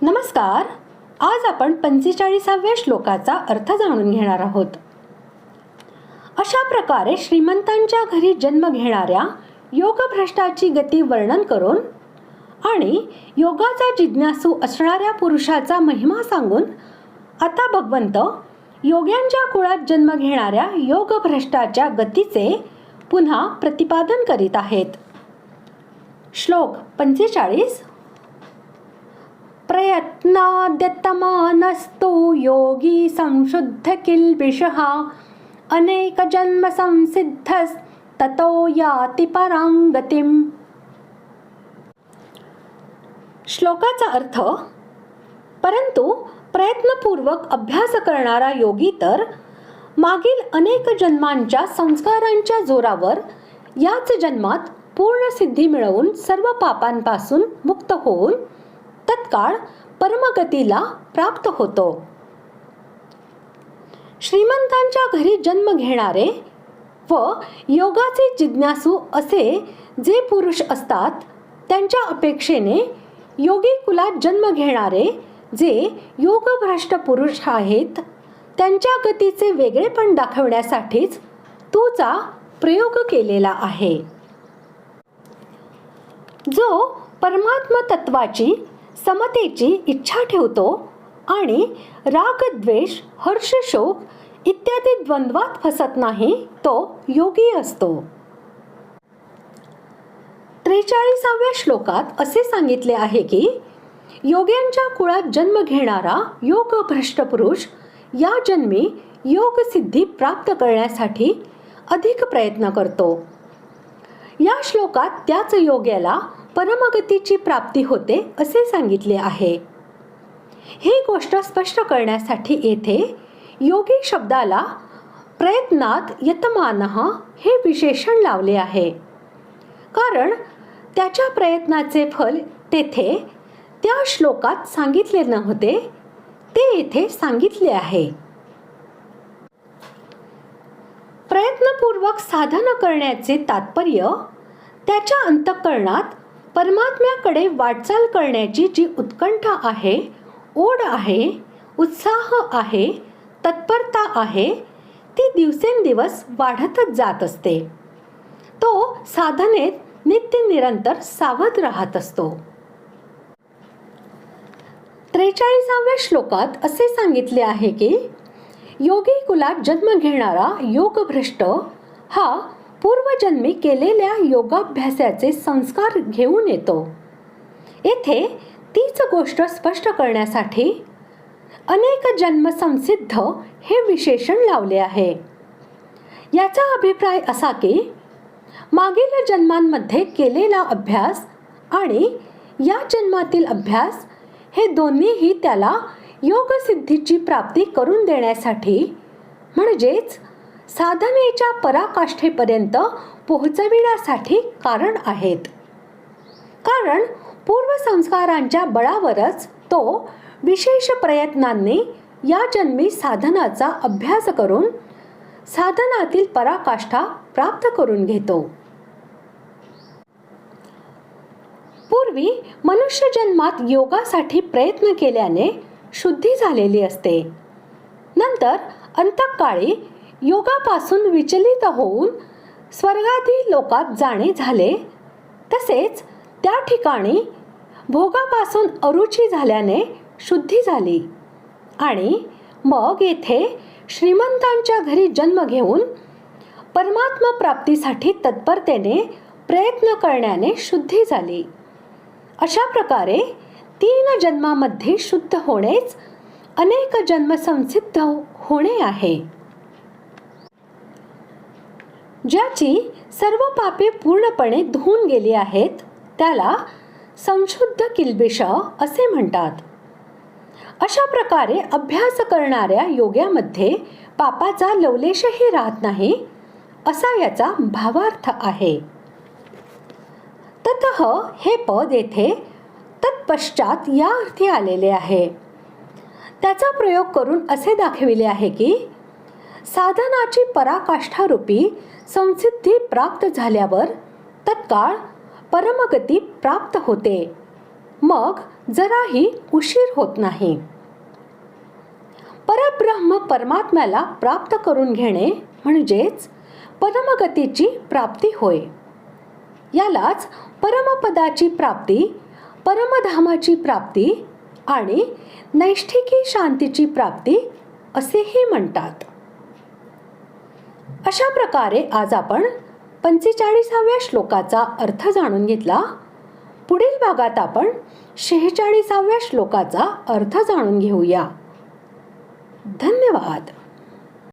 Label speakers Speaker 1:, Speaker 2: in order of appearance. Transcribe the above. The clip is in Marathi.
Speaker 1: नमस्कार. आज आपण 45व्या श्लोकाचा अर्थ जाणून घेणार आहोत. अशा प्रकारे श्रीमंतांच्या घरी जन्म घेणाऱ्या योगभ्रष्टाची गती वर्णन करून आणि योगाचा जिज्ञासू असणाऱ्या पुरुषाचा महिमा सांगून आता भगवंत योग्यांच्या कुळात जन्म घेणाऱ्या योगभ्रष्टाच्या गतीचे पुन्हा प्रतिपादन करीत आहेत. श्लोक 45. प्रयत्नाद्यतमानस्तु योगी संशुद्ध किल्बिषः अनेक जन्म संसिद्धस्ततो याति परां गतिम्. श्लोकाचा अर्थ, परंतु प्रयत्नपूर्वक अभ्यास करणारा योगी तर मागील अनेक जन्मांच्या संस्कारांच्या जोरावर याच जन्मात पूर्ण सिद्धी मिळवून सर्व पापांपासून मुक्त होऊन तत्काळ परमगतीला प्राप्त होतो. श्रीमंतांच्या घरी जन्म घेणारे व योगाचे जिज्ञासू असे जे पुरुष असतात त्यांच्या अपेक्षेने योगी कुलात जन्म घेणारे जे योगभ्रष्ट पुरुष आहेत त्यांच्या गतीचे वेगळेपण दाखवण्यासाठीच तूचा प्रयोग केलेला आहे. जो परमात्म तत्वाची समतेची इच्छा ठेवतो आणि राग द्वेष हर्ष शोक इत्यादी द्वंद्वात फसत नाही तो योगी असतो. 43व्या श्लोकात असे सांगितले आहे की योग्यांच्या कुळात जन्म घेणारा योगभ्रष्ट पुरुष या जन्मी योग सिद्धी प्राप्त करण्यासाठी अधिक प्रयत्न करतो. या श्लोकात त्याच योग्याला परमगतीची प्राप्ती होते असे सांगितले आहे. ही गोष्ट स्पष्ट करण्यासाठी येथे योगी शब्दाला प्रयत्नात यतमानः हे विशेषण लावले आहे, कारण त्याच्या प्रयत्नाचे फल तेथे त्या श्लोकात सांगितले नव्हते ते येथे सांगितले आहे. प्रयत्नपूर्वक साधन करण्याचे तात्पर्य त्याच्या अंतःकरणात परमात्म्याकडे वाटचाल करण्याची जी उत्कंठा आहे, ओढ आहे, उत्साह आहे, तत्परता आहे ती दिवसेंदिवस वाढतच जात असते. तो साधनेत नित्य निरंतर सावध राहत असतो. 43व्या श्लोकात असे सांगितले आहे की योगी कुलात जन्म घेणारा योगभ्रष्ट हा पूर्वजन्मी केलेल्या योगाभ्यासाचे संस्कार घेऊन येतो. येथे तीच गोष्ट स्पष्ट करण्यासाठी अनेक जन्म संसिद्ध हे विशेषण लावले आहे. याचा अभिप्राय असा की मागील जन्मांमध्ये केलेला अभ्यास आणि या जन्मातील अभ्यास हे दोन्हीही त्याला योगसिद्धीची प्राप्ती करून देण्यासाठी म्हणजेच साधनेच्या पराकाष्ठेपर्यंत पोहोचविण्यासाठी कारण आहेत. कारण पूर्वसंस्कारांच्या बळावरच तो विशेष प्रयत्नांनी या जन्मी साधनाचा अभ्यास करून साधनातील पराकाष्ठा प्राप्त करून घेतो. पूर्वी मनुष्य जन्मात योगासाठी प्रयत्न केल्याने शुद्धी झालेली असते. नंतर अंतकाळी योगापासून विचलित होऊन स्वर्गादी लोकात जाणे झाले. तसेच त्या ठिकाणी भोगापासून अरुची झाल्याने शुद्धी झाली आणि मग येथे श्रीमंतांच्या घरी जन्म घेऊन परमात्मा प्राप्तीसाठी तत्परतेने प्रयत्न करण्याने शुद्धी झाली. अशा प्रकारे 3 जन्मामध्ये शुद्ध होणेच अनेक जन्म संसिद्ध होणे आहे. ज्याची सर्व पापे पूर्णपणे धुवून गेली आहेत त्याला संशुद्ध किल्बिष असे म्हणतात. अशा प्रकारे अभ्यास करणाऱ्या योग्यामध्ये पापाचा लवलेशही राहत नाही असा याचा भावार्थ आहे. ततः हे पद येथे तत्पश्चात या अर्थी आलेले आहे. त्याचा प्रयोग करून असे दाखविले आहे की साधनाची पराकाष्ठा रूपी संसिद्धी प्राप्त झाल्यावर तत्काळ परमगती प्राप्त होते. मग जराही उशीर होत नाही. परब्रह्म परमात्म्याला प्राप्त करून घेणे म्हणजेच परमगतीची प्राप्ती होय. यालाच परमपदाची प्राप्ती, परमधामाची प्राप्ती आणि नैष्ठिकी शांतीची प्राप्ती असेही म्हणतात. अशा प्रकारे आज आपण 45व्या श्लोकाचा अर्थ जाणून घेतला. पुढील भागात आपण 46व्या श्लोकाचा अर्थ जाणून घेऊया. धन्यवाद.